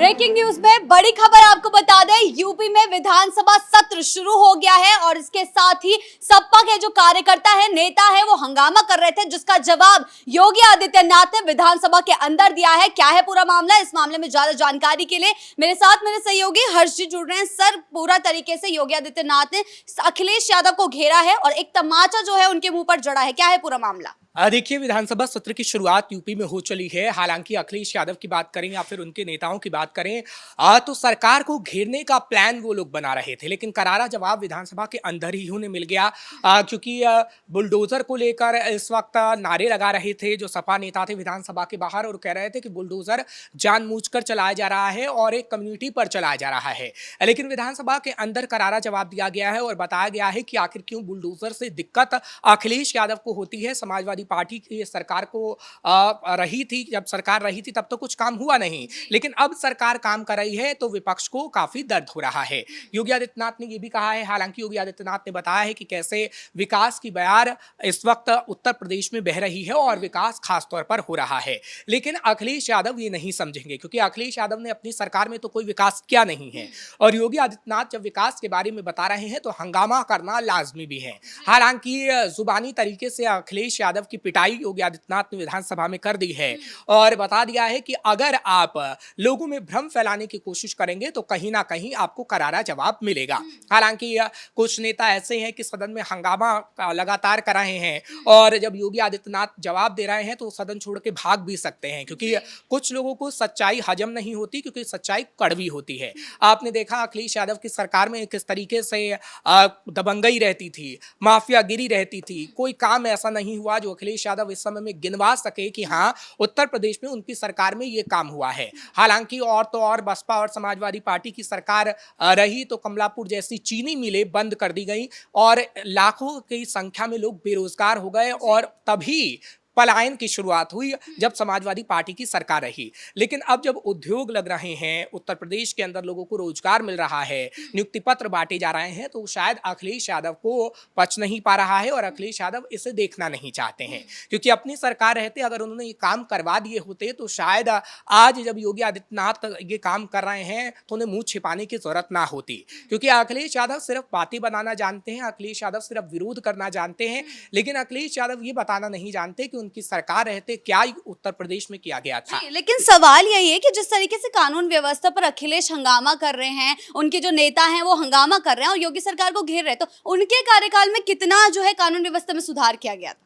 Breaking news में बड़ी खबर आपको बता दें, यूपी में विधानसभा सत्र शुरू हो गया है और इसके साथ ही सपा के जो कार्यकर्ता है, नेता है, वो हंगामा कर रहे थे, जिसका जवाब योगी आदित्यनाथ ने विधानसभा के अंदर दिया है। क्या है पूरा मामला? इस मामले में ज्यादा जानकारी के लिए मेरे साथ मेरे सहयोगी हर्ष जी जुड़ रहे हैं। सर, पूरा तरीके से योगी आदित्यनाथ ने अखिलेश यादव को घेरा है और एक तमाचा जो है उनके मुंह पर जड़ा है। क्या है पूरा मामला? देखिए, विधानसभा सत्र की शुरुआत यूपी में हो चली है। हालांकि अखिलेश यादव की बात करें या फिर उनके नेताओं की बात करें तो सरकार को घेरने का प्लान वो लोग बना रहे थे, लेकिन करारा जवाब विधानसभा के अंदर ही उन्हें मिल गया। क्योंकि बुलडोजर को लेकर इस वक्त नारे लगा रहे थे जो सपा नेता थे विधानसभा के बाहर, और कह रहे थे कि बुलडोजर जानबूझकर चलाया जा रहा है और एक कम्युनिटी पर चलाया जा रहा है। लेकिन विधानसभा के अंदर करारा जवाब दिया गया है और बताया गया है कि आखिर क्यों बुलडोजर से दिक्कत अखिलेश यादव को होती है। समाजवादी पार्टी की सरकार को रही थी, जब सरकार रही थी तब तो कुछ काम हुआ नहीं, लेकिन अब सरकार काम कर रही है तो विपक्ष को काफी दर्द हो रहा है। योगी आदित्यनाथ ने यह भी कहा है, हालांकि योगी आदित्यनाथ ने बताया है कि कैसे विकास की बयार इस वक्त उत्तर प्रदेश में बह रही है और विकास खास तौर पर हो रहा है, लेकिन अखिलेश यादव ये नहीं समझेंगे क्योंकि अखिलेश यादव ने अपनी सरकार में तो कोई विकास किया नहीं है। और योगी आदित्यनाथ जब विकास के बारे में बता रहे हैं तो हंगामा करना लाजमी भी है। हालांकि जुबानी तरीके से अखिलेश यादव की पिटाई योगी आदित्यनाथ ने विधानसभा में कर दी है और बता दिया है कि अगर आप लोगों में भ्रम फैलाने की कोशिश करेंगे तो कहीं ना कहीं आपको करारा जवाब मिलेगा। हालांकि कुछ नेता ऐसे हैं कि सदन में हंगामा लगातार कर रहे हैं और जब योगी आदित्यनाथ जवाब दे रहे हैं तो दन छोड़ के भाग भी सकते हैं, क्योंकि कुछ लोगों को सच्चाई हजम नहीं होती, क्योंकि सच्चाई कड़वी होती है। आपने देखा अखिलेश यादव की सरकार में किस तरीके से दबंगई रहती थी, माफियागिरी रहती थी। कोई काम ऐसा नहीं हुआ जो अखिलेश यादव इस समय में गिनवा सके कि हाँ, उत्तर प्रदेश में उनकी सरकार में ये काम हुआ है। हालांकि और तो और बसपा और समाजवादी पार्टी की सरकार रही तो कमलापुर जैसी चीनी मिलें बंद कर दी गई और लाखों की संख्या में लोग बेरोजगार हो गए और तभी पलायन की शुरुआत हुई जब समाजवादी पार्टी की सरकार रही। लेकिन अब जब उद्योग लग रहे हैं, उत्तर प्रदेश के अंदर लोगों को रोजगार मिल रहा है, नियुक्ति पत्र बांटे जा रहे हैं, तो शायद अखिलेश यादव को पच नहीं पा रहा है और अखिलेश यादव इसे देखना नहीं चाहते हैं। क्योंकि अपनी सरकार रहते अगर उन्होंने ये काम करवा दिए होते तो शायद आज जब योगी आदित्यनाथ ये काम कर रहे हैं तो उन्हें मुंह छिपाने की जरूरत ना होती। क्योंकि अखिलेश यादव सिर्फ बातें बनाना जानते हैं, अखिलेश यादव सिर्फ विरोध करना जानते हैं, लेकिन अखिलेश यादव ये बताना नहीं जानते कि उनकी सरकार रहते क्या उत्तर प्रदेश में किया गया था। लेकिन सवाल यही है कि जिस तरीके से कानून व्यवस्था पर अखिलेश हंगामा कर रहे हैं, उनके जो नेता हैं वो हंगामा कर रहे हैं और योगी सरकार को घेर रहे हैं, तो उनके कार्यकाल में कितना जो है कानून व्यवस्था में सुधार किया गया था?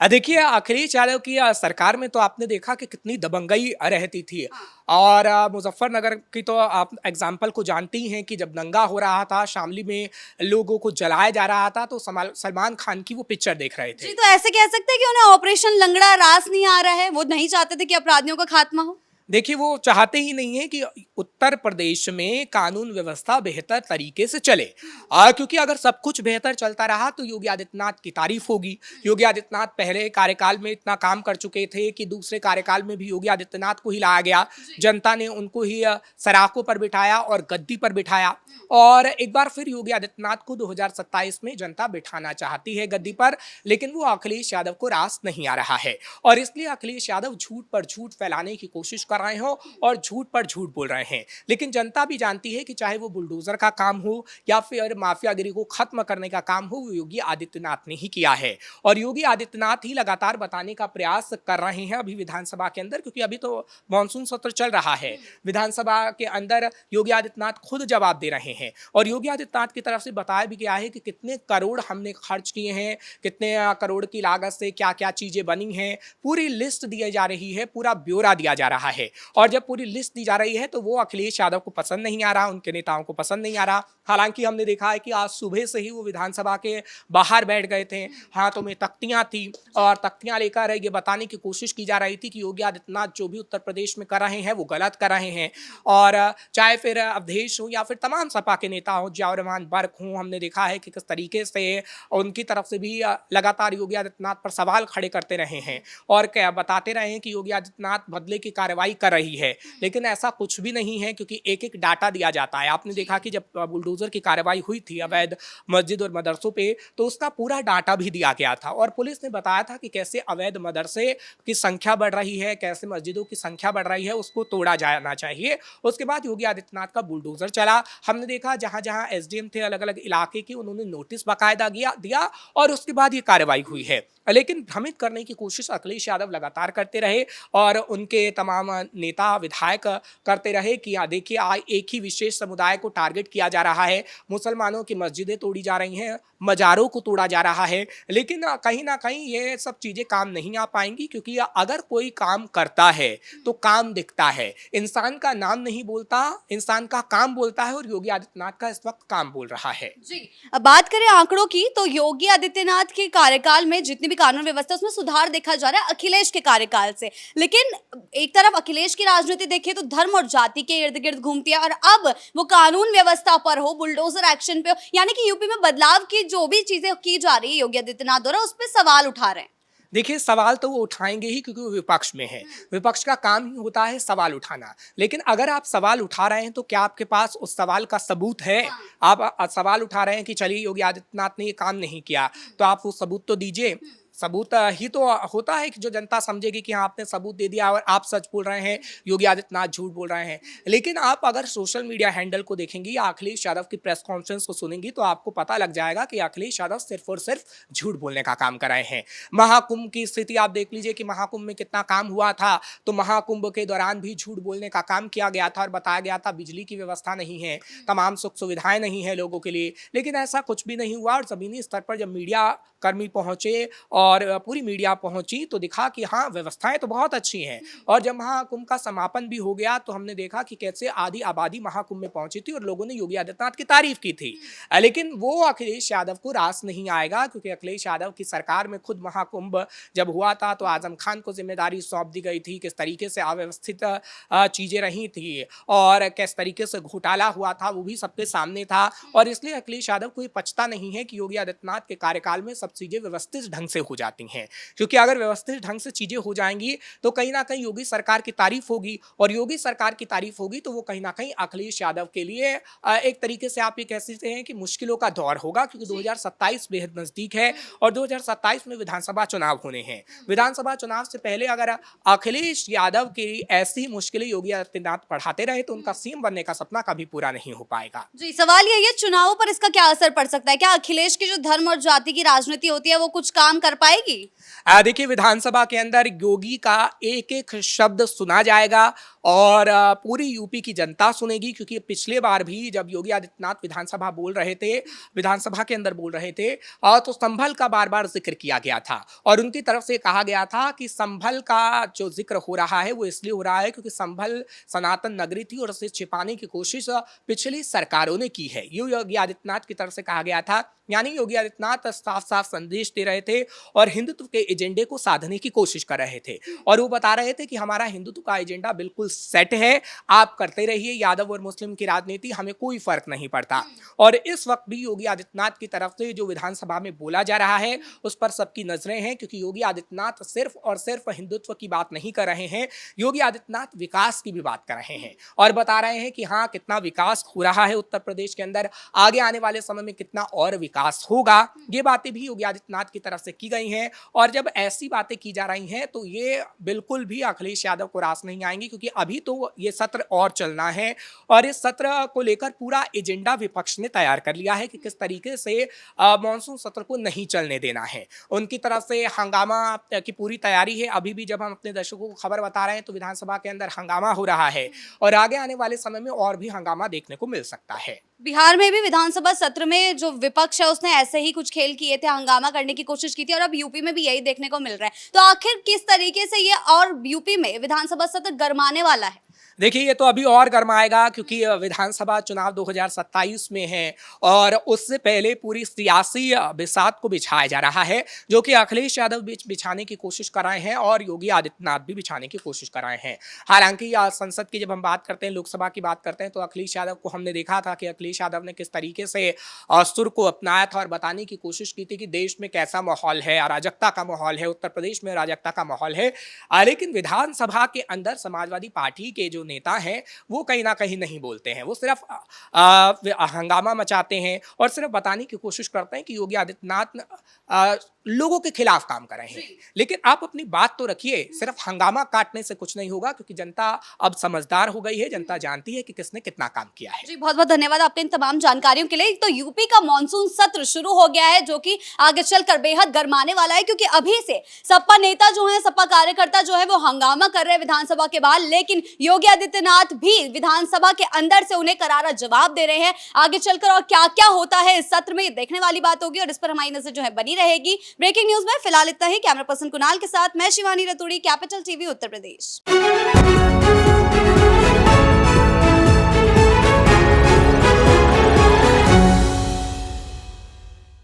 देखिए, अखिलेश यादव की सरकार में तो आपने देखा कि कितनी दबंगई रहती थी। और मुजफ्फरनगर की तो आप एग्जाम्पल को जानती हैं कि जब दंगा हो रहा था, शामली में लोगों को जलाया जा रहा था, तो सलमान खान की वो पिक्चर देख रहे थे। जी, तो ऐसे कह सकते हैं कि उन्हें ऑपरेशन लंगड़ा रास नहीं आ रहा है, वो नहीं चाहते थे कि अपराधियों का खात्मा हो? देखिए, वो चाहते ही नहीं है कि उत्तर प्रदेश में कानून व्यवस्था बेहतर तरीके से चले। क्योंकि अगर सब कुछ बेहतर चलता रहा तो योगी आदित्यनाथ की तारीफ होगी। योगी आदित्यनाथ पहले कार्यकाल में इतना काम कर चुके थे कि दूसरे कार्यकाल में भी योगी आदित्यनाथ को ही लाया गया, जनता ने उनको ही सराखों पर बिठाया और गद्दी पर बिठाया, और एक बार फिर योगी आदित्यनाथ को 2027 में जनता बिठाना चाहती है गद्दी पर, लेकिन वो अखिलेश यादव को रास नहीं आ रहा है और इसलिए अखिलेश यादव झूठ पर झूठ फैलाने की कोशिश कर रहे हो और झूठ पर झूठ बोल रहे हैं। लेकिन जनता भी जानती है कि चाहे वो बुलडोजर का काम हो या फिर माफियागिरी को खत्म करने का काम हो, वो योगी आदित्यनाथ ने ही किया है और योगी आदित्यनाथ ही लगातार बताने का प्रयास कर रहे हैं अभी विधानसभा के अंदर, क्योंकि अभी तो मानसून सत्र चल रहा है। विधानसभा के अंदर योगी आदित्यनाथ खुद जवाब दे रहे हैं और योगी आदित्यनाथ की तरफ से बताया भी गया है कि कितने करोड़ हमने खर्च किए हैं, कितने करोड़ की लागत से क्या क्या चीजें बनी हैं, पूरी लिस्ट दी जा रही है, पूरा ब्यौरा दिया जा रहा है। और जब पूरी लिस्ट दी जा रही है तो वो अखिलेश यादव को पसंद नहीं आ रहा, उनके नेताओं को पसंद नहीं आ रहा। हालांकि हमने देखा है कि आज सुबह से ही वो विधानसभा के बाहर बैठ गए थे, हाथों में तख्तियां थी और तख्तियां लेकर ये बताने की कोशिश की जा रही थी कि योगी आदित्यनाथ जो भी उत्तर प्रदेश में कर रहे हैं वो गलत कर रहे हैं। और चाहे फिर अवधेश हो या फिर तमाम सपा के नेता हो, जियाउर रहमान बर्क हो, हमने देखा है कि किस तरीके से उनकी तरफ से भी लगातार योगी आदित्यनाथ पर सवाल खड़े करते रहे हैं और क्या बताते रहे हैं कि योगी आदित्यनाथ बदले की कार्रवाई कर रही है, लेकिन ऐसा कुछ भी नहीं है क्योंकि एक एक डाटा दिया जाता है। आपने देखा कि जब बुलडोजर की कार्रवाई हुई थी अवैध मस्जिद और मदरसों पे, तो उसका पूरा डाटा भी दिया गया था और पुलिस ने बताया था कि कैसे अवैध मदरसे की संख्या बढ़ रही है, कैसे मस्जिदों की संख्या बढ़ रही है, उसको तोड़ा जाना चाहिए। उसके बाद योगी आदित्यनाथ का बुलडोजर चला। हमने देखा जहां जहां एसडीएम थे अलग अलग इलाके के, उन्होंने नोटिस बाकायदा दिया और उसके बाद ये कार्रवाई हुई है। लेकिन भ्रमित करने की कोशिश अखिलेश यादव लगातार करते रहे और उनके तमाम नेता विधायक करते रहे कि देखिए एक ही विशेष समुदाय को टारगेट किया जा रहा है, मुसलमानों की मस्जिदें तोड़ी जा रही हैं, मजारों को तोड़ा जा रहा है। लेकिन कहीं ना कहीं ये सब चीजें काम नहीं आ पाएंगी क्योंकि अगर कोई काम करता है तो काम दिखता है। इंसान का नाम नहीं बोलता, इंसान का काम बोलता है और योगी आदित्यनाथ का इस वक्त काम बोल रहा है। जी, अब बात करें आंकड़ों की तो योगी आदित्यनाथ के कार्यकाल में जितनी भी कानून व्यवस्था उसमें सुधार देखा जा रहा है अखिलेश के कार्यकाल से। लेकिन एक तरफ अखिलेश की राजनीति देखिए तो धर्म और जाति के इर्द गिर्द घूमती है और अब वो कानून व्यवस्था पर हो, बुलडोजर एक्शन पे हो, यानी कि यूपी में बदलाव की जो भी चीजें की जा रही है योगी आदित्यनाथ द्वारा उस पर सवाल उठा रहे हैं। देखिए सवाल तो वो उठाएंगे ही क्योंकि वो विपक्ष में है। विपक्ष का काम ही होता है सवाल उठाना। लेकिन अगर आप सवाल उठा रहे हैं तो क्या आपके पास उस सवाल का सबूत है? आप सवाल उठा रहे हैं कि चलिए योगी आदित्यनाथ ने ये काम नहीं किया, तो आप वो सबूत तो दीजिए। सबूत ही तो होता है कि जो जनता समझेगी कि हाँ आपने सबूत दे दिया और आप सच बोल रहे हैं, योगी आदित्यनाथ झूठ बोल रहे हैं। लेकिन आप अगर सोशल मीडिया हैंडल को देखेंगी या अखिलेश यादव की प्रेस कॉन्फ्रेंस को सुनेंगी तो आपको पता लग जाएगा कि अखिलेश यादव सिर्फ और सिर्फ झूठ बोलने का काम कर रहे हैं। महाकुंभ की स्थिति आप देख लीजिए कि महाकुंभ में कितना काम हुआ था, तो महाकुंभ के दौरान भी झूठ बोलने का काम किया गया था और बताया गया था बिजली की व्यवस्था नहीं है, तमाम सुख सुविधाएं नहीं है लोगों के लिए। लेकिन ऐसा कुछ भी नहीं हुआ और जमीनी स्तर पर जब मीडिया कर्मी पहुंचे और पूरी मीडिया पहुंची तो दिखा कि हाँ व्यवस्थाएं तो बहुत अच्छी हैं। और जब महाकुंभ का समापन भी हो गया तो हमने देखा कि कैसे आधी आबादी महाकुंभ में पहुंची थी और लोगों ने योगी आदित्यनाथ की तारीफ की थी। लेकिन वो अखिलेश यादव को रास नहीं आएगा क्योंकि अखिलेश यादव की सरकार में खुद महाकुंभ जब हुआ था तो आजम खान को जिम्मेदारी सौंप दी गई थी, किस तरीके से अव्यवस्थित चीजें रही थी और किस तरीके से घोटाला हुआ था वो भी सबके सामने था। और इसलिए अखिलेश यादव को ये पछता नहीं है कि योगी आदित्यनाथ के कार्यकाल में सब चीजें व्यवस्थित ढंग से हो जाती हैं, क्योंकि अगर व्यवस्थित ढंग से चीजें हो जाएंगी तो कहीं ना कहीं योगी सरकार की तारीफ होगी और योगी सरकार की तारीफ होगी तो वो कहीं ना कहीं अखिलेश यादव के लिए एक तरीके से आप ये कह सकते हैं कि मुश्किलों का दौर होगा क्योंकि 2027 बेहद नजदीक है और 2027 में विधानसभा चुनाव होने हैं। विधानसभा चुनाव से पहले अगर अखिलेश यादव की ऐसी मुश्किलें योगी आदित्यनाथ बढ़ाते रहे तो उनका सीएम बनने का सपना कभी पूरा नहीं हो पाएगा। जी, सवाल ये चुनावों पर इसका क्या असर पड़ सकता है? क्या अखिलेश की जो धर्म और जाति की राजनीति होती है वो कुछ काम कर पाएगी? देखिए विधानसभा के अंदर योगी का एक एक शब्द सुना जाएगा और पूरी यूपी की जनता सुनेगी क्योंकि पिछले बार भी जब योगी आदित्यनाथ विधानसभा के अंदर बोल रहे थे तो संभल का बार बार जिक्र किया गया था और उनकी तरफ से कहा गया था कि संभल का जो जिक्र हो रहा है वो इसलिए हो रहा है क्योंकि संभल सनातन नगरी थी और उसे छिपाने की कोशिश पिछली सरकारों ने की है। ये योगी आदित्यनाथ की तरफ से कहा गया था। यानी योगी आदित्यनाथ साफ साफ संदेश दे रहे थे और हिंदुत्व के एजेंडे को साधने की कोशिश कर रहे थे और वो बता रहे थे कि हमारा हिंदुत्व का एजेंडा बिल्कुल सेट है, आप करते रहिए, यादव और मुस्लिम की राजनीति हमें कोई फर्क नहीं पड़ता। और इस वक्त भी योगी आदित्यनाथ की तरफ से जो विधानसभा में बोला जा रहा है उस पर सबकी नजरें हैं क्योंकि योगी आदित्यनाथ सिर्फ और सिर्फ हिंदुत्व की बात नहीं कर रहे हैं, योगी आदित्यनाथ विकास की भी बात कर रहे हैं और बता रहे हैं कि हाँ कितना विकास हो रहा है उत्तर प्रदेश के अंदर, आगे आने वाले समय में कितना और विकास होगा। ये बातें भी योगी आदित्यनाथ की तरफ से की गई हैं और जब ऐसी बातें की जा रही हैं तो ये बिल्कुल भी अखिलेश यादव को रास नहीं आएंगी क्योंकि अभी तो ये सत्र और चलना है और इस सत्र को लेकर पूरा एजेंडा विपक्ष ने तैयार कर लिया है कि किस तरीके से मॉनसून सत्र को नहीं चलने देना है। उनकी तरफ से हंगामा की पूरी तैयारी है। अभी भी जब हम अपने दर्शकों को खबर बता रहे हैं तो विधानसभा के अंदर हंगामा हो रहा है और आगे आने वाले समय में और भी हंगामा देखने को मिल सकता है। बिहार में भी विधानसभा सत्र में जो विपक्ष है उसने ऐसे ही कुछ खेल किए थे, हंगामा करने की कोशिश की थी और अब यूपी में भी यही देखने को मिल रहा है। तो आखिर किस तरीके से ये और यूपी में विधानसभा सत्र गरमाने वाला है? देखिए ये तो अभी और गर्माएगा क्योंकि विधानसभा चुनाव 2027 में है और उससे पहले पूरी सियासी बिसात को बिछाया जा रहा है, जो कि अखिलेश यादव बिछाने की कोशिश कर रहे हैं और योगी आदित्यनाथ भी बिछाने की कोशिश कर रहे हैं। हालांकि संसद की जब हम बात करते हैं, लोकसभा की बात करते हैं, तो अखिलेश यादव को हमने देखा था कि अखिलेश यादव ने किस तरीके से सुर को अपनाया था और बताने की कोशिश की थी कि देश में कैसा माहौल है, अराजकता का माहौल है, उत्तर प्रदेश में अराजकता का माहौल है। लेकिन विधानसभा के अंदर समाजवादी पार्टी के जो नेता हैं वो कहीं ना कहीं नहीं बोलते हैं, वो सिर्फ हंगामा मचाते हैं और सिर्फ बताने की कोशिश करते हैं कि योगी आदित्यनाथ लोगों के खिलाफ काम कर रहे हैं। लेकिन आप अपनी बात तो रखिए, सिर्फ हंगामा काटने से कुछ नहीं होगा, क्योंकि जनता अब समझदार हो गई है, जनता जानती है कि किसने कितना काम किया है। जी बहुत बहुत धन्यवाद आपके इन तमाम जानकारियों के लिए। तो यूपी का मॉनसून सत्र शुरू हो गया है, जो कि आगे चलकर बेहद गरमाने वाला है, क्योंकि अभी से सपा नेता जो है, सपा कार्यकर्ता जो है, वो हंगामा कर रहे हैं विधानसभा के बाहर, लेकिन योगी आदित्यनाथ भी विधानसभा के अंदर से उन्हें करारा जवाब दे रहे हैं। आगे चलकर और क्या क्या होता है इस सत्र में, ये देखने वाली बात होगी और इस पर हमारी नजर जो है बनी रहेगी। ब्रेकिंग न्यूज में फिलहाल इतना ही। कैमरा पर्सन कुणाल के साथ मैं शिवानी रतूड़ी, कैपिटल टीवी उत्तर प्रदेश।